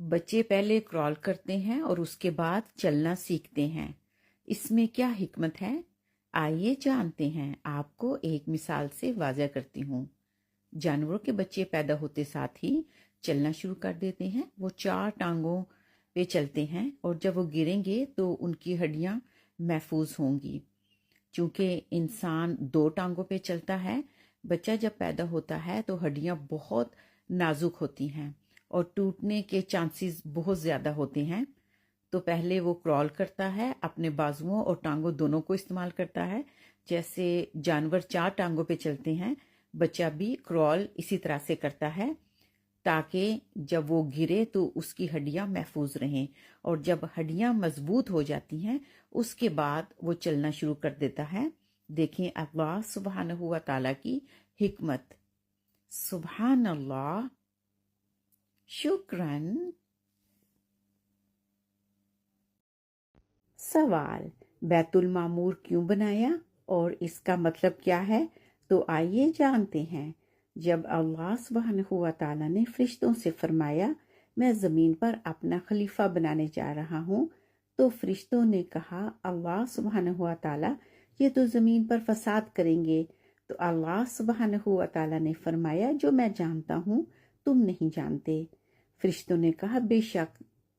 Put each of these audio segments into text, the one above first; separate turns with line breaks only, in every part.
बच्चे पहले क्रॉल करते हैं और उसके बाद चलना सीखते हैं। इसमें क्या हिकमत है? आइए जानते हैं। आपको एक मिसाल से वाज़ह करती हूँ। जानवरों के बच्चे पैदा होते साथ ही चलना शुरू कर देते हैं। वो 4 टांगों पे चलते हैं और जब वो गिरेंगे तो उनकी हड्डियां महफूज होंगी। चूंकि इंसान 2 टांगों पे चलता है, बच्चा जब पैदा होता है तो हड्डियां बहुत नाजुक होती हैं और टूटने के चांसेस बहुत ज़्यादा होते हैं। तो पहले वो क्रॉल करता है, अपने बाजुओं और टांगों दोनों को इस्तेमाल करता है। जैसे जानवर 4 टांगों पे चलते हैं, बच्चा भी क्रॉल इसी तरह से करता है ताकि जब वो गिरे तो उसकी हड्डियां महफूज रहें। और जब हड्डियां मजबूत हो जाती हैं उसके बाद वो चलना शुरू कर देता है। देखें अल्लाह सुब्हानहू व तआला की हिकमत। सुभान अल्लाह, शुक्रन। सवाल, बैतुल मामूर क्यों बनाया और इसका मतलब क्या है? तो आइए जानते हैं। जब अल्लाह सुब्हानहू व तआला ने फरिश्तों से फरमाया, मैं ज़मीन पर अपना खलीफा बनाने जा रहा हूँ, तो फरिश्तों ने कहा, अल्लाह सुब्हानहू व तआला ये तो ज़मीन पर फसाद करेंगे। तो अल्लाह सुब्हानहू व तआला ने फरमाया, जो मैं जानता हूँ तुम नहीं जानते। फरिश्तों ने कहा, बेशक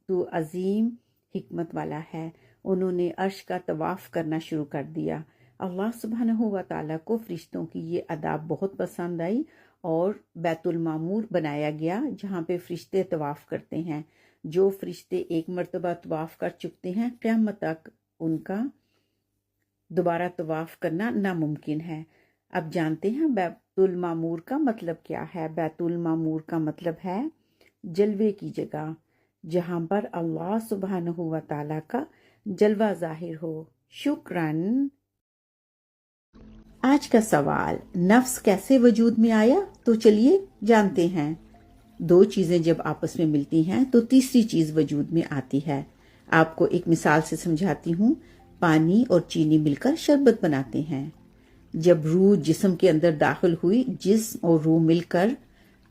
तू अजीम हिकमत वाला है। उन्होंने अर्श का तवाफ करना शुरू कर दिया। अल्लाह सुब्हानहू व तआला को फरिश्तों की ये अदाब बहुत पसंद आई और बैतुल मामूर बनाया गया जहाँ पे फरिश्ते तवाफ करते हैं। जो फरिश्ते एक मरतबा तवाफ कर चुकते हैं, क़यामत तक उनका दोबारा तवाफ करना नामुमकिन है। अब जानते हैं बैतुल मामूर का मतलब क्या है। बैतुल मामूर का मतलब है जलवे की जगह, जहाँ पर अल्लाह सुब्हानहू व तआला का जलवा जाहिर हो। शुक्रन। आज का सवाल, नफ्स कैसे वजूद में आया? तो चलिए जानते हैं। 2 चीजें जब आपस में मिलती हैं तो तीसरी चीज वजूद में आती है। आपको एक मिसाल से समझाती हूँ। पानी और चीनी मिलकर शरबत बनाते हैं। जब रूह जिस्म के अंदर दाखिल हुई, जिस्म और रूह मिलकर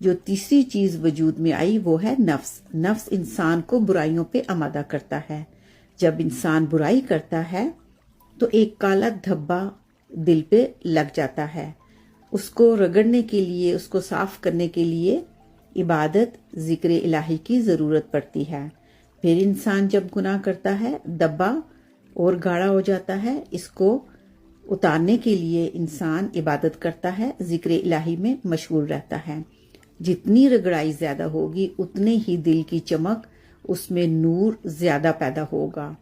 जो तीसरी चीज वजूद में आई वो है नफ्स। नफ्स इंसान को बुराइयों पे आमादा करता है। जब इंसान बुराई करता है तो एक काला धब्बा दिल पे लग जाता है। उसको रगड़ने के लिए, उसको साफ करने के लिए इबादत, जिक्र इलाही की ज़रूरत पड़ती है। फिर इंसान जब गुनाह करता है, धब्बा और गाढ़ा हो जाता है। इसको उतारने के लिए इंसान इबादत करता है, जिक्र इलाही में मशगूल रहता है। जितनी रगड़ाई ज्यादा होगी उतने ही दिल की चमक, उसमें नूर ज्यादा पैदा होगा।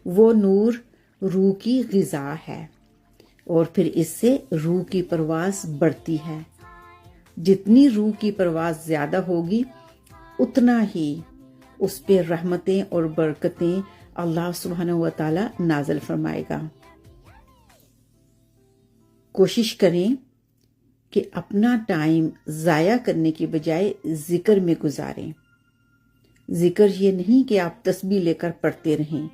वो नूर रूह की ग़िज़ा है और फिर इससे रूह की परवाज़ बढ़ती है। जितनी रूह की परवाज़ ज्यादा होगी उतना ही उस पे रहमतें और बरकतें अल्लाह सुब्हानहू व तआला नाज़िल फरमाएगा। कोशिश करें कि अपना टाइम ज़ाया करने की बजाय जिक्र में गुजारें। जिक्र ये नहीं कि आप तस्बीह लेकर पढ़ते रहें।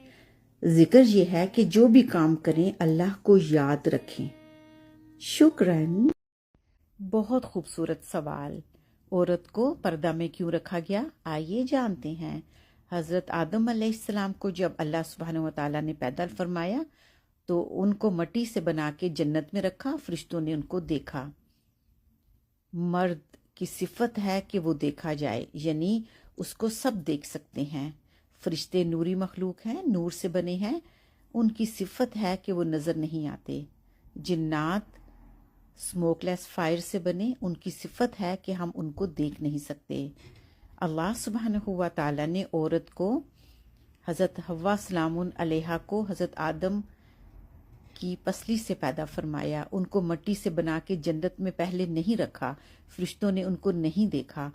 जिक्र ये है कि जो भी काम करें अल्लाह को याद रखें। शुक्रन। बहुत खूबसूरत सवाल। औरत को पर्दा में क्यों रखा गया? आइए जानते हैं। हज़रत आदम अलैहिस्सलाम को जब अल्लाह सुब्हानहू व तआला ने पैदा फरमाया तो उनको मट्टी से बना के जन्नत में रखा। फरिश्तों ने उनको देखा। मर्द की सिफत है कि वो देखा जाए, यानी उसको सब देख सकते हैं। फरिश्ते नूरी मखलूक हैं, नूर से बने हैं। उनकी सिफत है कि वो नज़र नहीं आते। जिन्नात स्मोकलेस फायर से बने, उनकी सिफत है कि हम उनको देख नहीं सकते। अल्लाह सुब्हानहू व तआला ने औरत को, हज़रत हव्वा सलामुन अलैहा को हज़रत आदम की पसली से पैदा फरमाया। उनको मट्टी से बना के जन्नत में पहले नहीं रखा। फरिश्तों ने उनको नहीं देखा।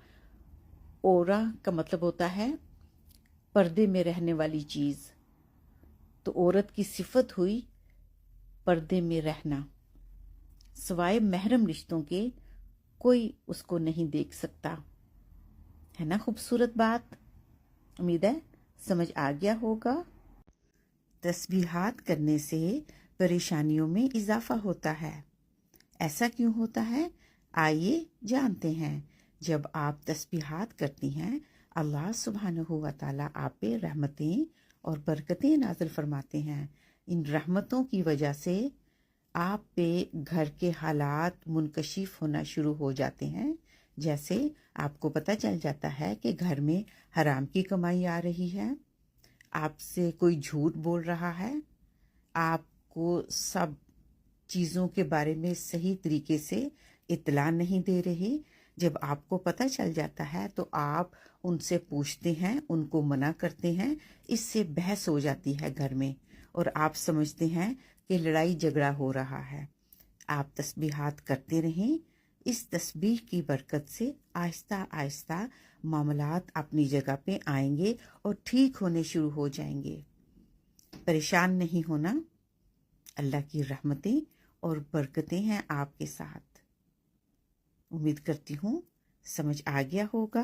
औरा का मतलब होता है पर्दे में रहने वाली चीज। तो औरत की सिफत हुई पर्दे में रहना। सिवाय महरम रिश्तों के कोई उसको नहीं देख सकता। है ना खूबसूरत बात? उम्मीद है समझ आ गया होगा। तस्बीहात करने से परेशानियों में इजाफा होता है। ऐसा क्यों होता है? आइए जानते हैं। जब आप तस्बीहात करती हैं अल्लाह सुब्हानहू व तआला आप पे रहमतें और बरकतें नाज़िल फरमाते हैं। इन रहमतों की वजह से आप पे घर के हालात मुनकशिफ होना शुरू हो जाते हैं। जैसे आपको पता चल जाता है कि घर में हराम की कमाई आ रही है, आपसे कोई झूठ बोल रहा है, आपको सब चीज़ों के बारे में सही तरीके से इत्तला नहीं दे रहे। जब आपको पता चल जाता है तो आप उनसे पूछते हैं, उनको मना करते हैं। इससे बहस हो जाती है घर में और आप समझते हैं कि लड़ाई झगड़ा हो रहा है। आप तस्बीहात करते रहें। इस तस्बीह की बरकत से आहिस्ता आहिस्ता मामलात अपनी जगह पे आएंगे और ठीक होने शुरू हो जाएंगे। परेशान नहीं होना। अल्लाह की रहमतें और बरकतें हैं आपके साथ। उम्मीद करती हूँ समझ आ गया होगा।